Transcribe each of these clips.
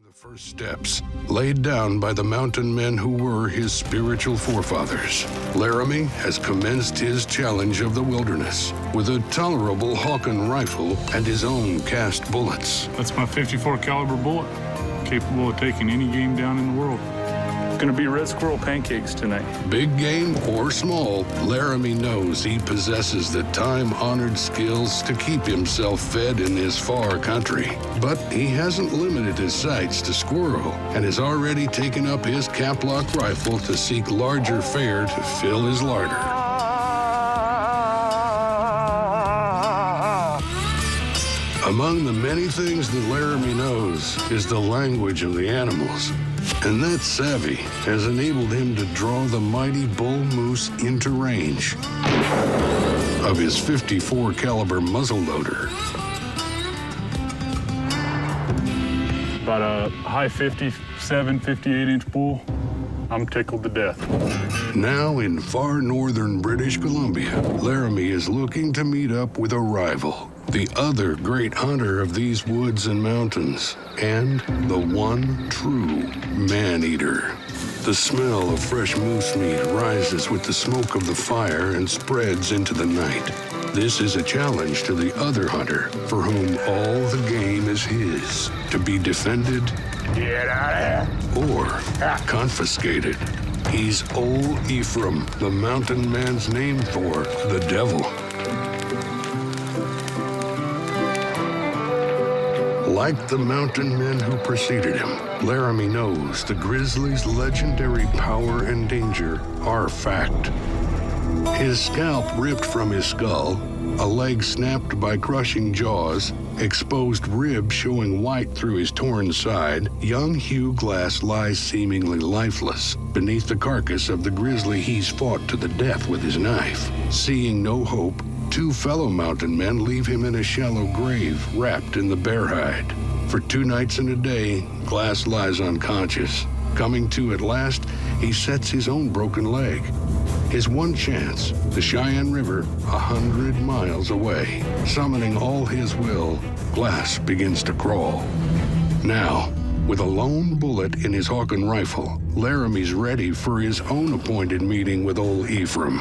the first steps laid down by the mountain men who were his spiritual forefathers. Laramie has commenced his challenge of the wilderness with a tolerable Hawken rifle and his own cast bullets. That's my .54 caliber bullet, capable of taking any game down in the world. It's gonna be red squirrel pancakes tonight. Big game or small, Laramie knows he possesses the time-honored skills to keep himself fed in this far country. But he hasn't limited his sights to squirrel and has already taken up his cap-lock rifle to seek larger fare to fill his larder. Among the many things that Laramie knows is the language of the animals. And that savvy has enabled him to draw the mighty bull moose into range of his .54 caliber muzzleloader. About a high 57, 58-inch bull. I'm tickled to death. Now in far northern British Columbia, Laramie is looking to meet up with a rival, the other great hunter of these woods and mountains, and the one true man-eater. The smell of fresh moose meat rises with the smoke of the fire and spreads into the night. This is a challenge to the other hunter, for whom all the game is his, to be defended, get out of here, or confiscated. He's old Ephraim, the mountain man's name for the devil. Like the mountain men who preceded him, Laramie knows the grizzly's legendary power and danger are fact. His scalp ripped from his skull, a leg snapped by crushing jaws, exposed ribs showing white through his torn side, young Hugh Glass lies seemingly lifeless beneath the carcass of the grizzly he's fought to the death with his knife. Seeing no hope, two fellow mountain men leave him in a shallow grave wrapped in the bear hide. For 2 nights and a day, Glass lies unconscious. Coming to at last, he sets his own broken leg. His one chance, the Cheyenne River, 100 miles away. Summoning all his will, Glass begins to crawl. Now, with a lone bullet in his Hawken rifle, Laramie's ready for his own appointed meeting with old Ephraim.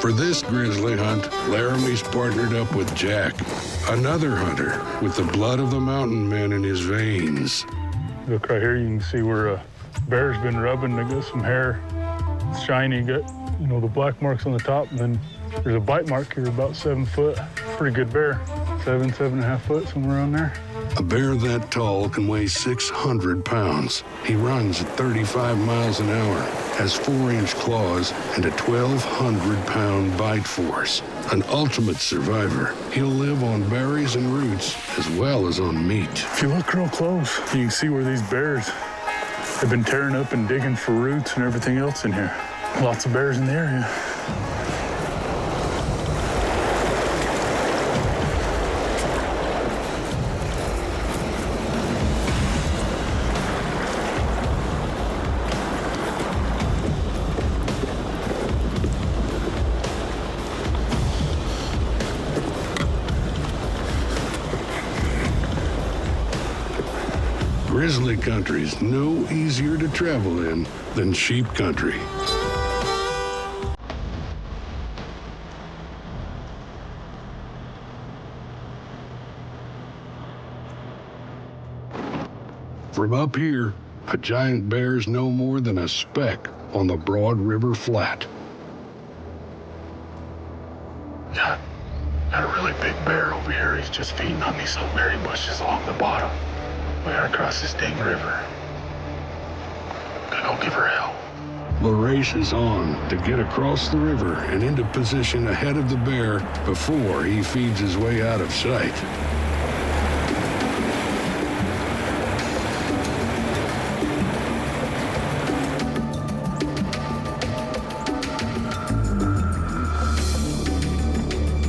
For this grizzly hunt, Laramie's partnered up with Jack, another hunter with the blood of the mountain men in his veins. Look right here, you can see where a bear's been rubbing. They got some hair. It's shiny, got, the black marks on the top, and then there's a bite mark here about 7 foot. Pretty good bear, 7.5 foot, somewhere around there. A bear that tall can weigh 600 pounds. He runs at 35 miles an hour, has 4-inch claws, and a 1,200-pound bite force. An ultimate survivor. He'll live on berries and roots as well as on meat. If you look real close, you can see where these bears have been tearing up and digging for roots and everything else in here. Lots of bears in the area. Grizzly country's no easier to travel in than sheep country. From up here, a giant bear's no more than a speck on the Broad River flat. Got a really big bear over here. He's just feeding on these berry bushes along the bottom. We gotta cross this dang river. Gotta go give her hell. The race is on to get across the river and into position ahead of the bear before he feeds his way out of sight.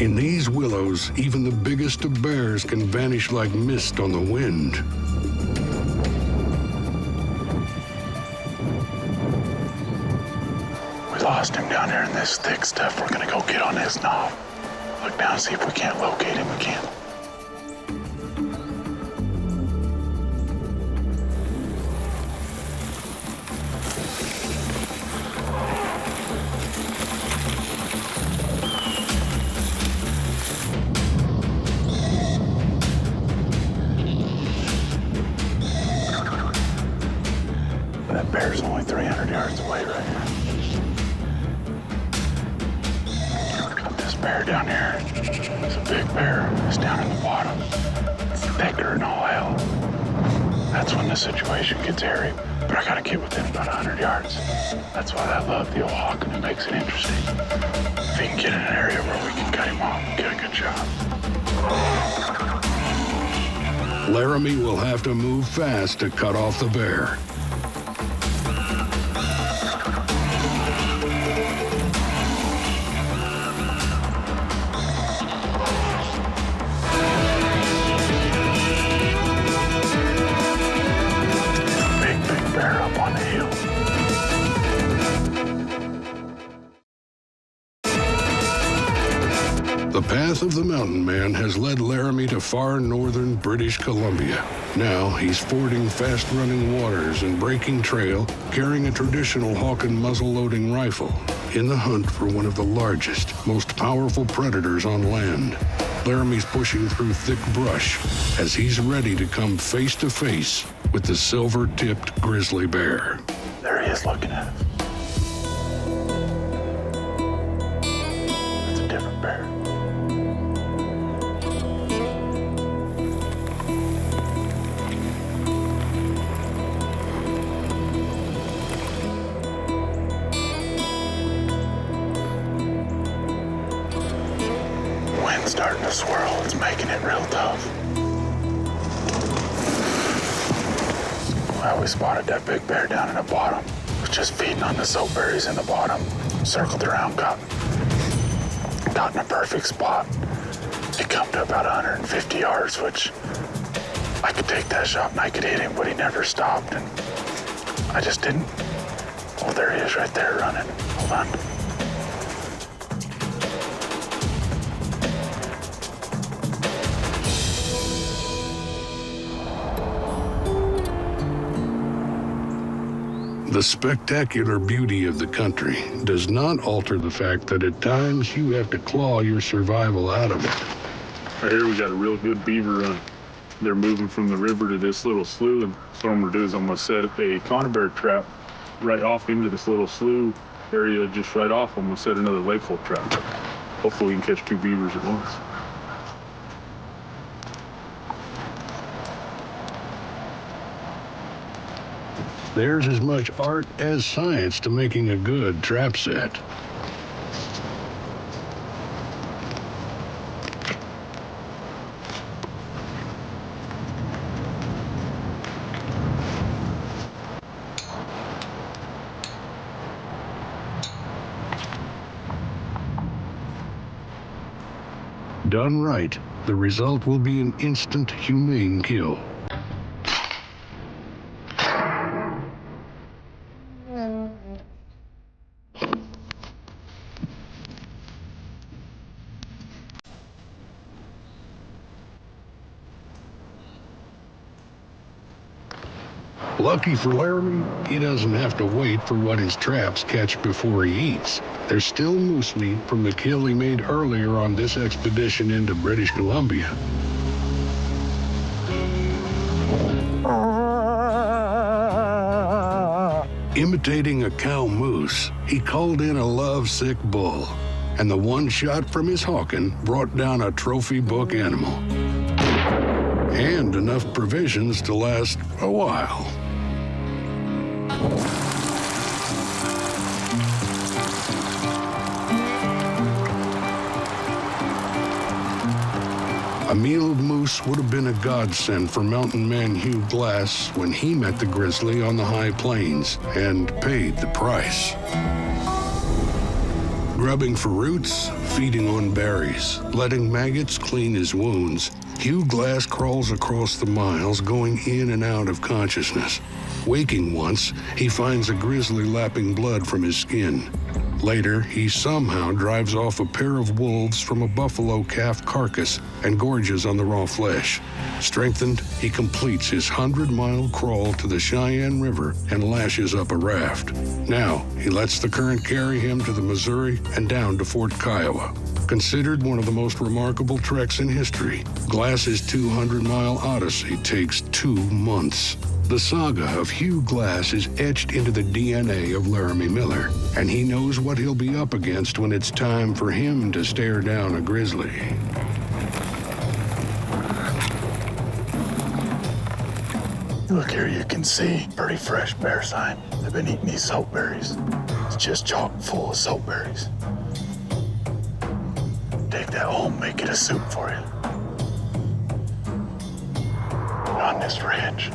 In these willows, even the biggest of bears can vanish like mist on the wind. We lost him down here in this thick stuff. We're gonna go get on his knob. Look down, see if we can't locate him again. That bear's only 300 yards away right here. Got this bear down here. It's a big bear. It's down in the bottom. It's thicker than all hell. That's when the situation gets hairy. But I gotta get within about 100 yards. That's why I love the old hawk, and it makes it interesting. If he can get in an area where we can cut him off and get a good shot. Laramie will have to move fast to cut off the bear. Big bear up on the hill. The path of the mountain man has led Laramie to far northern British Columbia. Now he's fording fast-running waters and breaking trail, carrying a traditional hawk and muzzle-loading rifle, in the hunt for one of the largest, most powerful predators on land. Laramie's pushing through thick brush as he's ready to come face to face with the silver-tipped grizzly bear. There he is looking at us. It's a different bear. Wind's starting to swirl. It's making it real tough. Well, we spotted that big bear down in the bottom. It was just feeding on the soap berries in the bottom. Circled around, got in a perfect spot. It come to about 150 yards, which I could take that shot and I could hit him, but he never stopped, and I just didn't. Oh, there he is right there running. Hold on. The spectacular beauty of the country does not alter the fact that at times you have to claw your survival out of it. Right here we got a real good beaver run. They're moving from the river to this little slough, and so what I'm gonna do is I'm gonna set a conibear trap right off into this little slough area just right off. I'm gonna set another lake hole trap. Hopefully we can catch two beavers at once. There's as much art as science to making a good trap set. Done right, the result will be an instant, humane kill. Lucky for Laramie, he doesn't have to wait for what his traps catch before he eats. There's still moose meat from the kill he made earlier on this expedition into British Columbia. Imitating a cow moose, he called in a lovesick bull, and the one shot from his hawken brought down a trophy book animal. And enough provisions to last a while. A meal of moose would have been a godsend for mountain man Hugh Glass when he met the grizzly on the high plains and paid the price. Grubbing for roots, feeding on berries, letting maggots clean his wounds, Hugh Glass crawls across the miles, going in and out of consciousness. Waking once, he finds a grizzly lapping blood from his skin. Later, he somehow drives off a pair of wolves from a buffalo calf carcass and gorges on the raw flesh. Strengthened, he completes his 100-mile crawl to the Cheyenne River and lashes up a raft. Now, he lets the current carry him to the Missouri and down to Fort Kiowa. Considered one of the most remarkable treks in history, Glass's 200-mile odyssey takes 2 months. The saga of Hugh Glass is etched into the DNA of Laramie Miller, and he knows what he'll be up against when it's time for him to stare down a grizzly. Look here, you can see pretty fresh bear sign. They've been eating these soap berries. It's just chock full of soap berries. Take that home, make it a soup for you. On this ridge,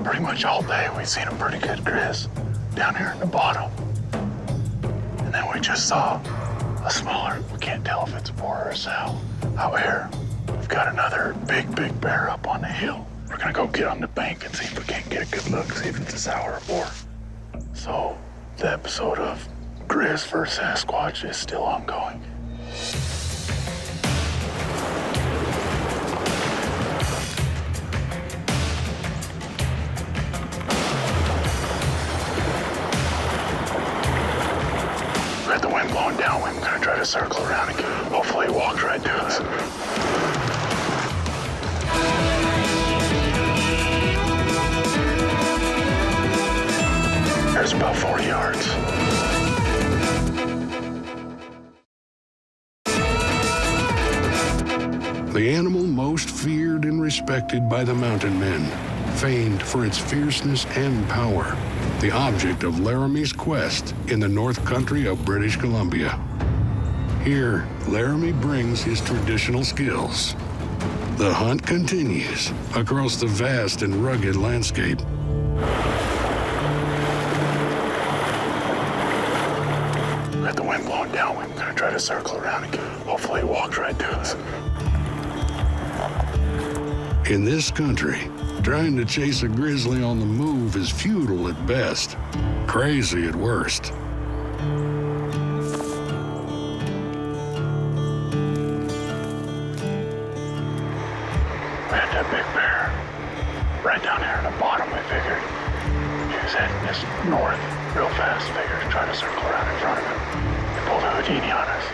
pretty much all day, we've seen a pretty good grizz down here in the bottom. And then we just saw a smaller, we can't tell if it's a boar or a sow. Out here, we've got another big bear up on the hill. We're gonna go get on the bank and see if we can't get a good look, see if it's a sow or a boar. So, the episode of Grizz vs. Sasquatch is still ongoing. Got the wind blowing downwind. We're gonna try to circle around and hopefully he walks right to us. There's about 40 yards. The animal most feared and respected by the mountain men, famed for its fierceness and power, the object of Laramie's quest in the North Country of British Columbia. Here, Laramie brings his traditional skills. The hunt continues across the vast and rugged landscape. Got the wind blowing downwind. We're gonna try to circle around and hopefully he walks right to us. In this country, trying to chase a grizzly on the move is futile at best, crazy at worst. We had that big bear right down here in the bottom, we figured. He was heading this north real fast, figured to try to circle around in front of him. He pulled a Houdini on us.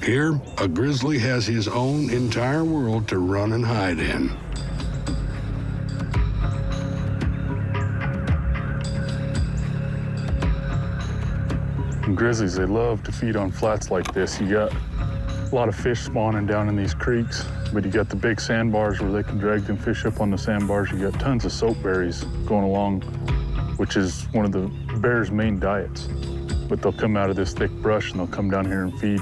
Here, a grizzly has his own entire world to run and hide in. And grizzlies, they love to feed on flats like this. You got a lot of fish spawning down in these creeks, but you got the big sandbars where they can drag them fish up on the sandbars. You got tons of soap berries going along, which is one of the bear's main diets. But they'll come out of this thick brush and they'll come down here and feed.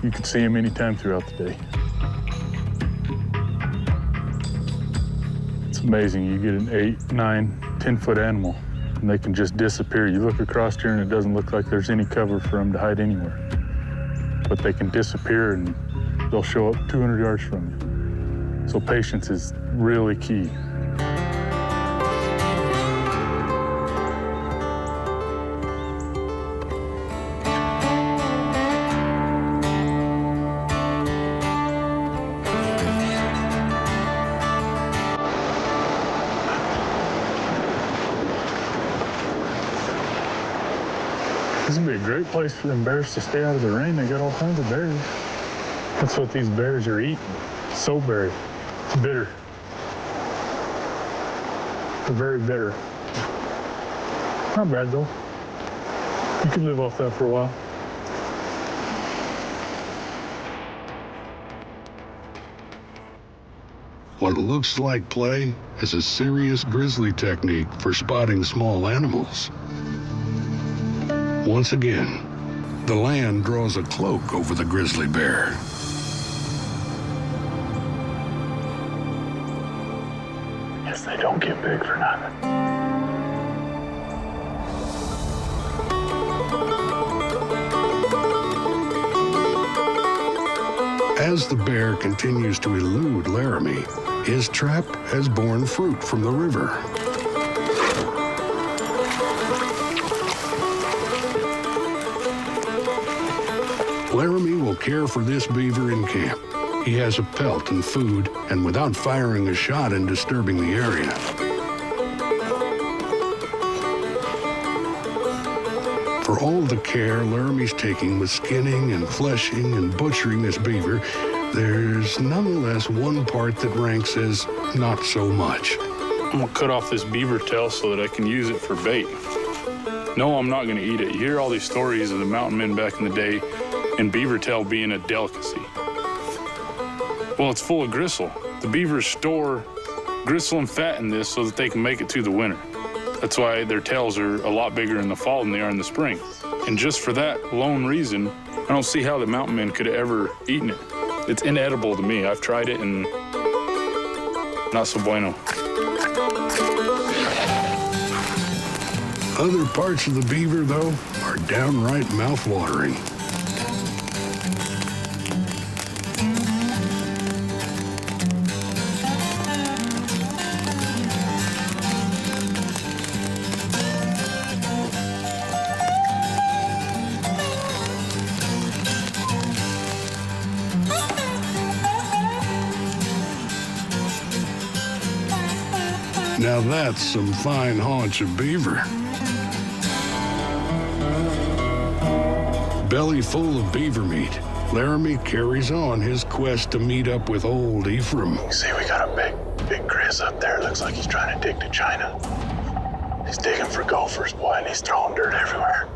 You can see them anytime throughout the day. It's amazing. You get an 8, 9, 10-foot animal, and they can just disappear. You look across here, and it doesn't look like there's any cover for them to hide anywhere. But they can disappear, and they'll show up 200 yards from you. So patience is really key. This would be a great place for them bears to stay out of the rain. They got all kinds of berries. That's what these bears are eating. Soap berry. It's bitter. They're very bitter. Not bad though. You can live off that for a while. What looks like play is a serious grizzly technique for spotting small animals. Once again, the land draws a cloak over the grizzly bear. Guess they don't get big for nothing. As the bear continues to elude Laramie, his trap has borne fruit from the river. Laramie will care for this beaver in camp. He has a pelt and food, and without firing a shot and disturbing the area. For all the care Laramie's taking with skinning and fleshing and butchering this beaver, there's nonetheless one part that ranks as not so much. I'm gonna cut off this beaver tail so that I can use it for bait. No, I'm not gonna eat it. You hear all these stories of the mountain men back in the day and beaver tail being a delicacy. Well, it's full of gristle. The beavers store gristle and fat in this so that they can make it through the winter. That's why their tails are a lot bigger in the fall than they are in the spring. And just for that lone reason, I don't see how the mountain men could have ever eaten it. It's inedible to me. I've tried it and not so bueno. Other parts of the beaver, though, are downright mouth-watering. Now that's some fine haunch of beaver. Belly full of beaver meat, Laramie carries on his quest to meet up with old Ephraim. See, we got a big grizz up there. Looks like he's trying to dig to China. He's digging for gophers, boy, and he's throwing dirt everywhere.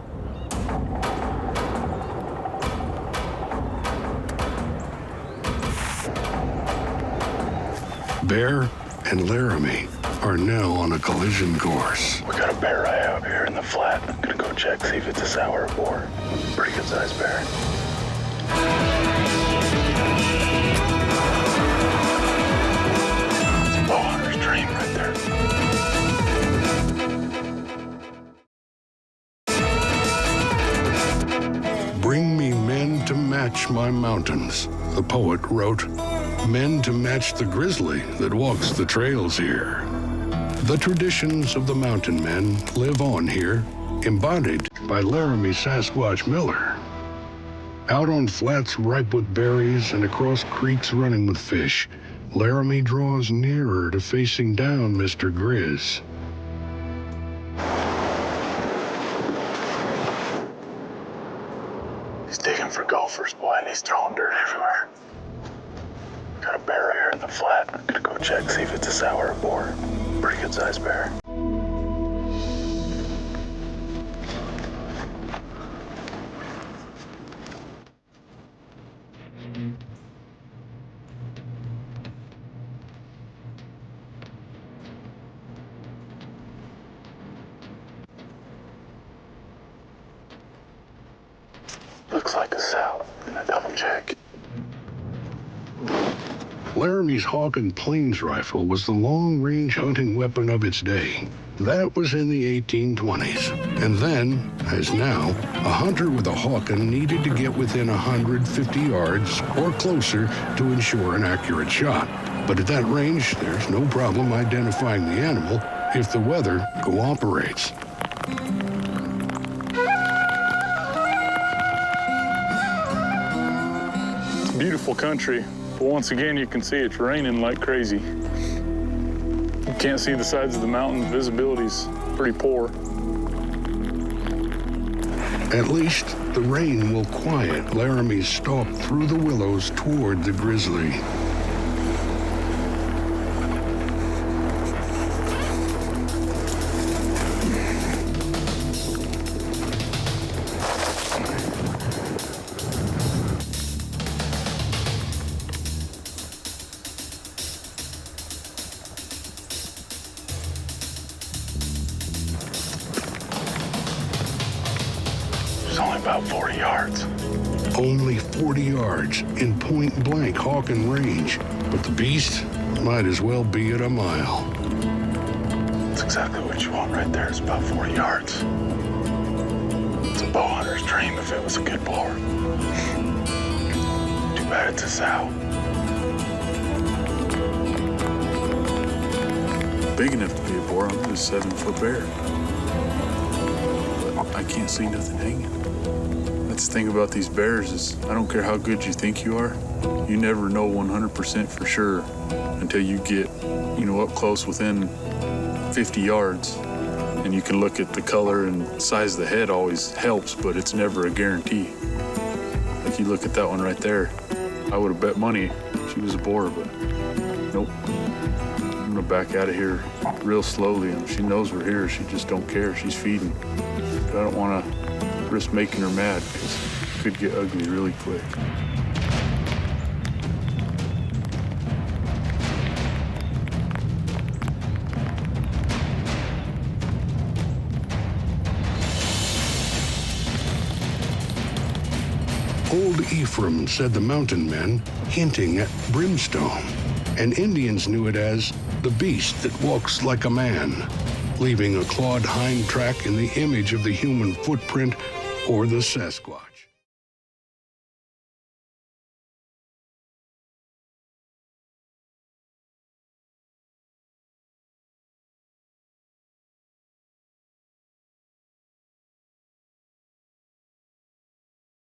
Bear and Laramie are now on a collision course. We got a bear right out here in the flat. I'm gonna go check, see if it's a sour boar. Pretty good sized bear. It's a bow hunter's dream right there. Bring me men to match my mountains, the poet wrote. Men to match the grizzly that walks the trails here. The traditions of the mountain men live on here, embodied by Laramie Sasquatch Miller. Out on flats ripe with berries and across creeks running with fish, Laramie draws nearer to facing down Mr. Grizz. He's digging for gophers, boy, and he's throwing dirt everywhere. Got a bear here in the flat. I'm gonna go check, see if it's a sour boar. Pretty good sized bear. Looks like a sow. I'm gonna double check. Laramie's Hawk and Plains rifle was the long-range hunting weapon of its day. That was in the 1820s. And then, as now, a hunter with a Hawken needed to get within 150 yards or closer to ensure an accurate shot. But at that range, there's no problem identifying the animal if the weather cooperates. Beautiful country. But once again, you can see it's raining like crazy. You can't see the sides of the mountains. Visibility's pretty poor. At least the rain will quiet Laramie's stalk through the willows toward the grizzly. Only about 40 yards. Only 40 yards in point-blank Hawken range, but the beast might as well be at a mile. That's exactly what you want right there. It's about 40 yards. It's a bow hunter's dream if it was a good blower. Too bet it's a sow. Big enough to be a boar. I'm just a 7-foot bear. But I can't see nothing hanging. That's the thing about these bears is I don't care how good you think you are, you never know 100% for sure until you get, up close within 50 yards. And you can look at the color and size of the head always helps, but it's never a guarantee. Like you look at that one right there, I would have bet money she was a boar, but nope. I'm gonna back out of here real slowly, and she knows we're here. She just don't care. She's feeding. But I don't want to risk making her mad because it could get ugly really quick. Old Ephraim said the mountain men, hinting at brimstone, and Indians knew it as the beast that walks like a man, leaving a clawed hind track in the image of the human footprint or the Sasquatch.